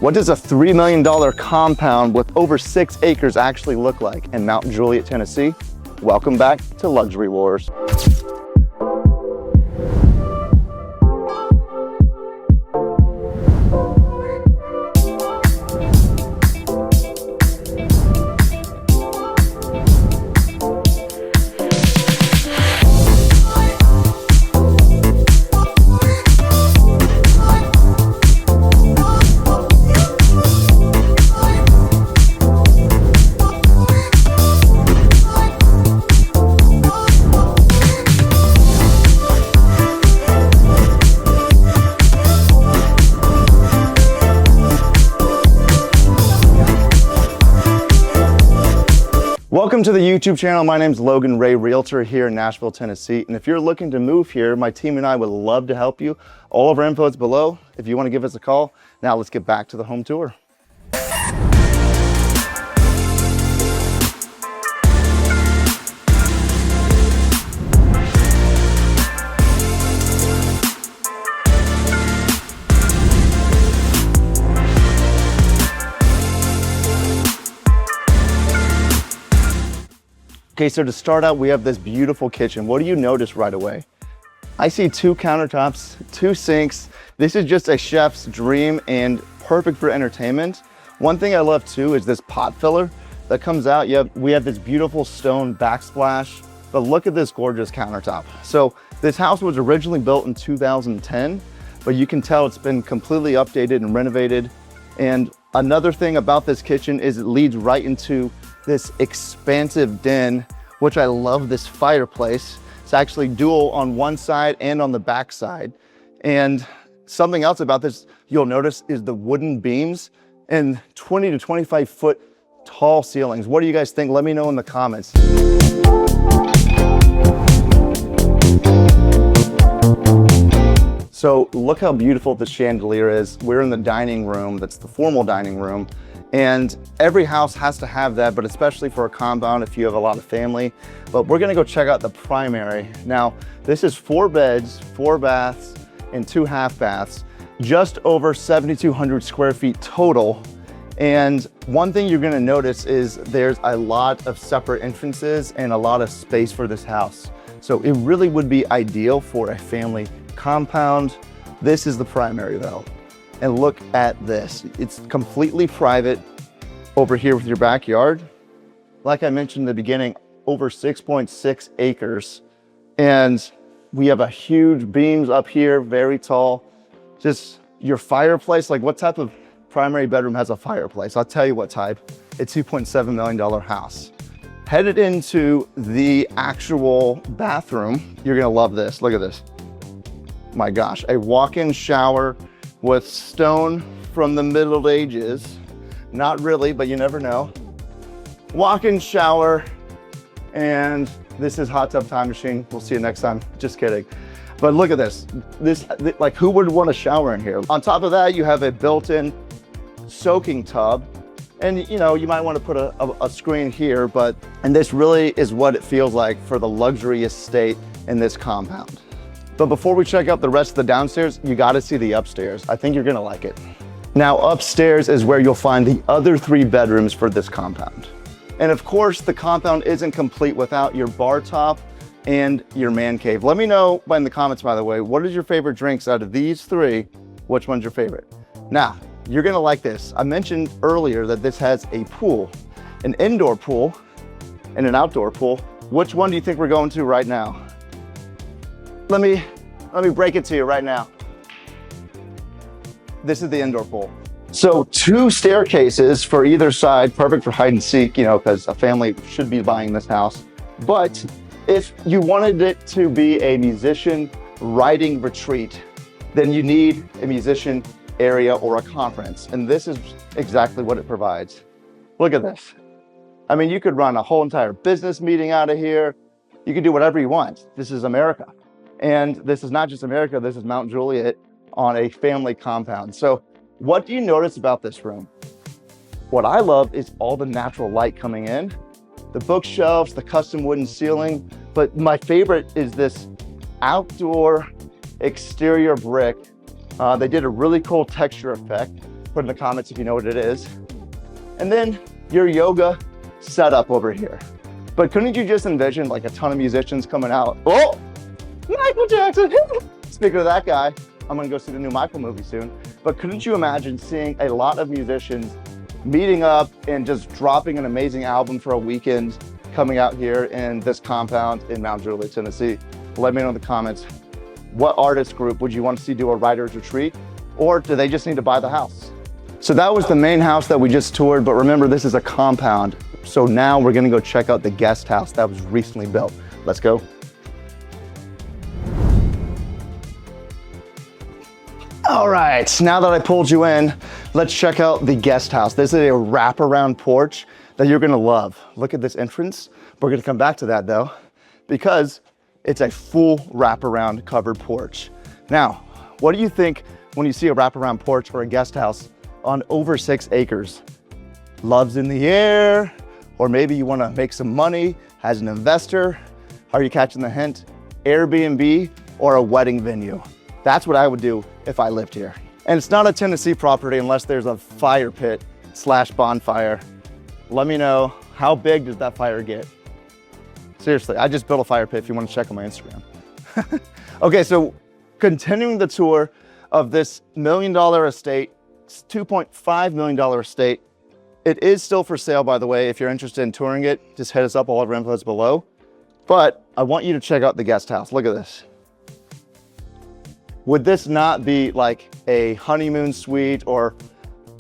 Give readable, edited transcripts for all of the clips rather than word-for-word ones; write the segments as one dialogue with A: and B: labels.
A: What does a $3 million compound with over 6 acres actually look like in Mount Juliet, Tennessee? Welcome back to Luxury Wars. Welcome to the YouTube channel. My name is Logan Ray, Realtor here in Nashville, Tennessee. And if you're looking to move here, my team and I would love to help you. All of our info is below if you want to give us a call. Now let's get back to the home tour. Okay, so to start out, we have this beautiful kitchen. What do you notice right away? I see 2 countertops, 2 sinks. This is just a chef's dream and perfect for entertainment. One thing I love too is this pot filler that comes out. We have this beautiful stone backsplash, but look at this gorgeous countertop. So this house was originally built in 2010, but you can tell it's been completely updated and renovated. And another thing about this kitchen is it leads right into this expansive den, which I love this fireplace. It's actually dual on one side and on the back side. And something else about this you'll notice is the wooden beams and 20 to 25 foot tall ceilings. What do you guys think? Let me know in the comments. So look how beautiful the chandelier is. We're in the dining room, that's the formal dining room. And every house has to have that, but especially for a compound if you have a lot of family. But we're gonna go check out the primary. Now, this is 4 beds, 4 baths, and 2 half baths, just over 7,200 square feet total. And one thing you're gonna notice is there's a lot of separate entrances and a lot of space for this house. So it really would be ideal for a family compound. This is the primary though. And look at this. It's completely private over here with your backyard. Like I mentioned in the beginning, over 6.6 acres. And we have a huge beams up here, very tall. Just your fireplace, like what type of primary bedroom has a fireplace? I'll tell you what type. A $2.7 million house. Headed into the actual bathroom, you're gonna love this. Look at this. My gosh, a walk-in shower with stone from the Middle Ages. Not really, but you never know. Walk-in shower, and this is hot tub time machine. We'll see you next time, just kidding. But look at this. Like who would want to shower in here? On top of that, you have a built-in soaking tub. And you know, you might want to put a screen here, and this really is what it feels like for the luxury estate in this compound. But before we check out the rest of the downstairs, you gotta see the upstairs. I think you're gonna like it. Now upstairs is where you'll find the other 3 bedrooms for this compound. And of course, the compound isn't complete without your bar top and your man cave. Let me know in the comments, by the way, what is your favorite drinks out of these 3? Which one's your favorite? Now, you're gonna like this. I mentioned earlier that this has a pool, an indoor pool and an outdoor pool. Which one do you think we're going to right now? Let me break it to you right now. This is the indoor pool. So 2 staircases for either side, perfect for hide and seek, you know, because a family should be buying this house. But if you wanted it to be a musician writing retreat, then you need a musician area or a conference. And this is exactly what it provides. Look at this. I mean, you could run a whole entire business meeting out of here. You can do whatever you want. This is America. And this is not just America, this is Mount Juliet on a family compound. So what do you notice about this room? What I love is all the natural light coming in, the bookshelves, the custom wooden ceiling, but my favorite is this outdoor exterior brick. They did a really cool texture effect. Put in the comments if you know what it is. And then your yoga setup over here. But couldn't you just envision like a ton of musicians coming out? Oh, Michael Jackson. Speaking of that guy, I'm gonna go see the new Michael movie soon. But couldn't you imagine seeing a lot of musicians meeting up and just dropping an amazing album for a weekend coming out here in this compound in Mount Juliet, Tennessee? Let me know in the comments. What artist group would you want to see do a writer's retreat? Or do they just need to buy the house? So that was the main house that we just toured, but remember this is a compound. So now we're gonna go check out the guest house that was recently built. Let's go. All right, now that I pulled you in, let's check out the guest house. This is a wraparound porch that you're gonna love. Look at this entrance. We're gonna come back to that though, because it's a full wraparound covered porch. Now, what do you think when you see a wraparound porch for a guest house on over 6 acres? Love's in the air, or maybe you wanna make some money as an investor. Are you catching the hint? Airbnb or a wedding venue. That's what I would do if I lived here. And it's not a Tennessee property unless there's a fire pit / bonfire. Let me know, how big does that fire get? Seriously, I just built a fire pit if you want to check on my Instagram. Okay, so continuing the tour of this $1 million estate, $2.5 million estate. It is still for sale, by the way. If you're interested in touring it, just hit us up. All of our info is below. But I want you to check out the guest house. Look at this. Would this not be like a honeymoon suite, or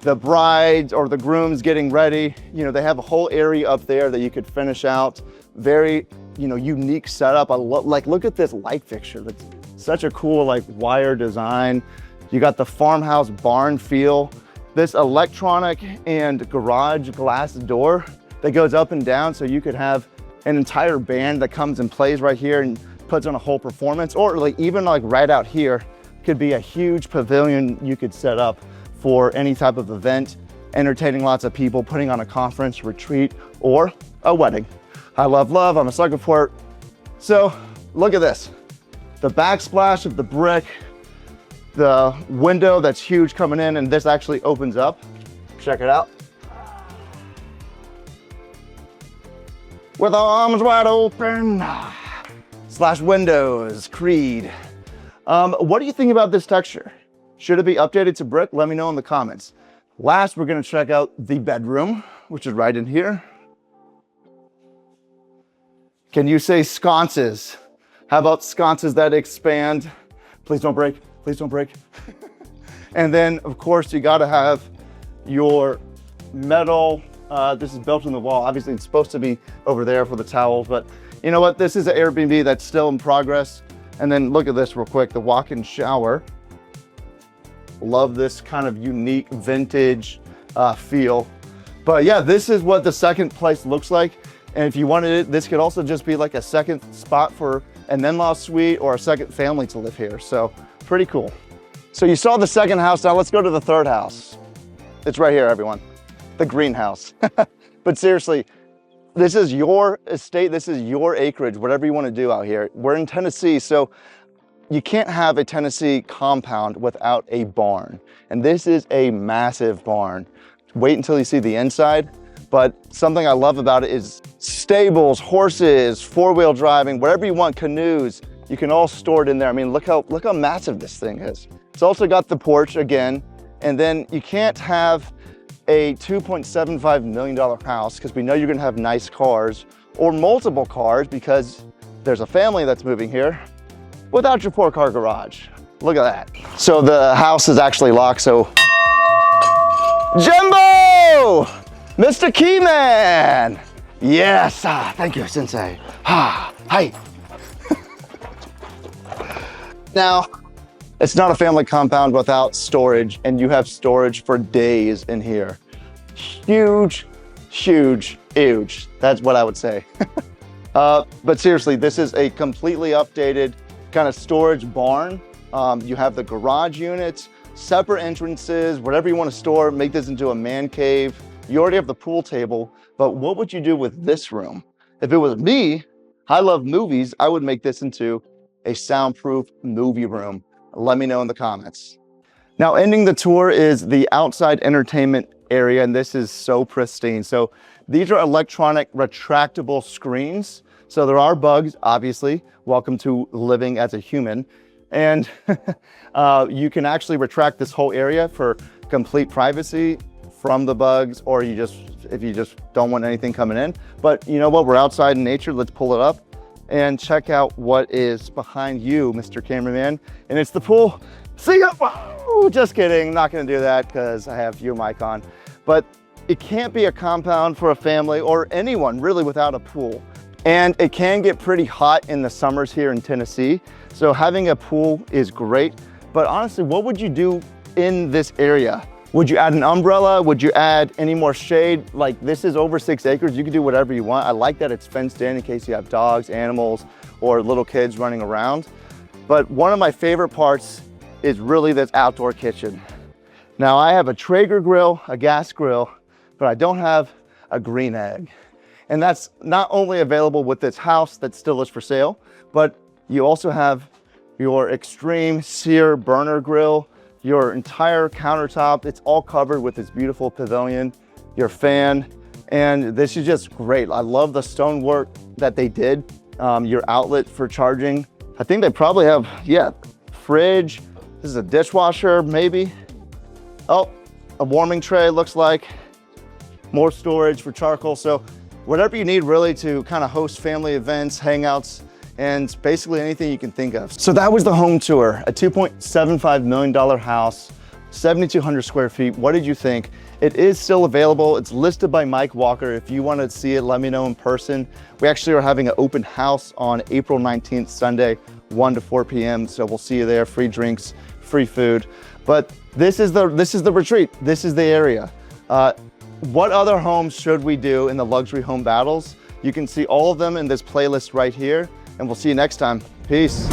A: the brides or the grooms getting ready? You know, they have a whole area up there that you could finish out. Very, unique setup. I love, look at this light fixture. That's such a cool, wire design. You got the farmhouse barn feel. This electronic and garage glass door that goes up and down, so you could have an entire band that comes and plays right here and puts on a whole performance. Or even right out here could be a huge pavilion you could set up for any type of event, entertaining lots of people, putting on a conference, retreat, or a wedding. I love love, I'm a sucker for it. So look at this. The backsplash of the brick, the window that's huge coming in, and this actually opens up. Check it out. With arms wide open, / windows, Creed. What do you think about this texture? Should it be updated to brick? Let me know in the comments. Last, we're gonna check out the bedroom, which is right in here. Can you say sconces? How about sconces that expand? Please don't break, please don't break. And then of course you gotta have your metal, this is built in the wall. Obviously it's supposed to be over there for the towels, but you know what? This is an Airbnb that's still in progress. And then look at this real quick, the walk-in shower. Love this kind of unique vintage feel. But yeah, this is what the second place looks like. And if you wanted it, this could also just be like a second spot for an in-law suite or a second family to live here. So pretty cool. So you saw the second house, now let's go to the third house. It's right here, everyone, the greenhouse. But seriously, this is your estate, this is your acreage, whatever you want to do out here. We're in Tennessee, so you can't have a Tennessee compound without a barn. And this is a massive barn. Wait until you see the inside. But something I love about it is stables, horses, four-wheel driving, whatever you want, canoes, you can all store it in there. I mean, look how massive this thing is. It's also got the porch again, and then you can't have a $2.75 million house because we know you're gonna have nice cars or multiple cars because there's a family that's moving here without your 4-car garage. Look at that. So the house is actually locked, so Jumbo! Mr. Keyman! Yes, thank you, Sensei. Hi. Now, it's not a family compound without storage, and you have storage for days in here. Huge, huge, huge. That's what I would say. But seriously, this is a completely updated kind of storage barn. You have the garage units, separate entrances, whatever you want to store, make this into a man cave. You already have the pool table, but what would you do with this room? If it was me, I love movies, I would make this into a soundproof movie room. Let me know in the comments. Now, ending the tour is the outside entertainment area, and this is so pristine. So these are electronic retractable screens. So there are bugs, obviously. Welcome to living as a human. And you can actually retract this whole area for complete privacy from the bugs, or if you just don't want anything coming in. But you know what, we're outside in nature. Let's pull it up and check out what is behind you, Mr. Cameraman. And it's the pool. See ya! Whoa, just kidding, not gonna do that because I have your mic on. But it can't be a compound for a family or anyone really without a pool. And it can get pretty hot in the summers here in Tennessee. So having a pool is great. But honestly, what would you do in this area? Would you add an umbrella? Would you add any more shade? Like, this is over 6 acres. You can do whatever you want. I like that it's fenced in case you have dogs, animals, or little kids running around. But one of my favorite parts is really this outdoor kitchen. Now, I have a Traeger grill, a gas grill, but I don't have a green egg. And that's not only available with this house that still is for sale, but you also have your extreme sear burner grill, your entire countertop. It's all covered with this beautiful pavilion, your fan, and this is just great. I love the stonework that they did. Your outlet for charging. I think they probably have, yeah, fridge. This is a dishwasher, maybe. Oh, a warming tray looks like. More storage for charcoal. So whatever you need really to kind of host family events, hangouts, and basically anything you can think of. So that was the home tour, a $2.75 million house, 7,200 square feet. What did you think? It is still available. It's listed by Mike Walker. If you want to see it, let me know in person. We actually are having an open house on April 19th, Sunday, 1 to 4 p.m. So we'll see you there, free drinks, free food. But this is the retreat. This is the area. What other homes should we do in the luxury home battles? You can see all of them in this playlist right here, and we'll see you next time. Peace.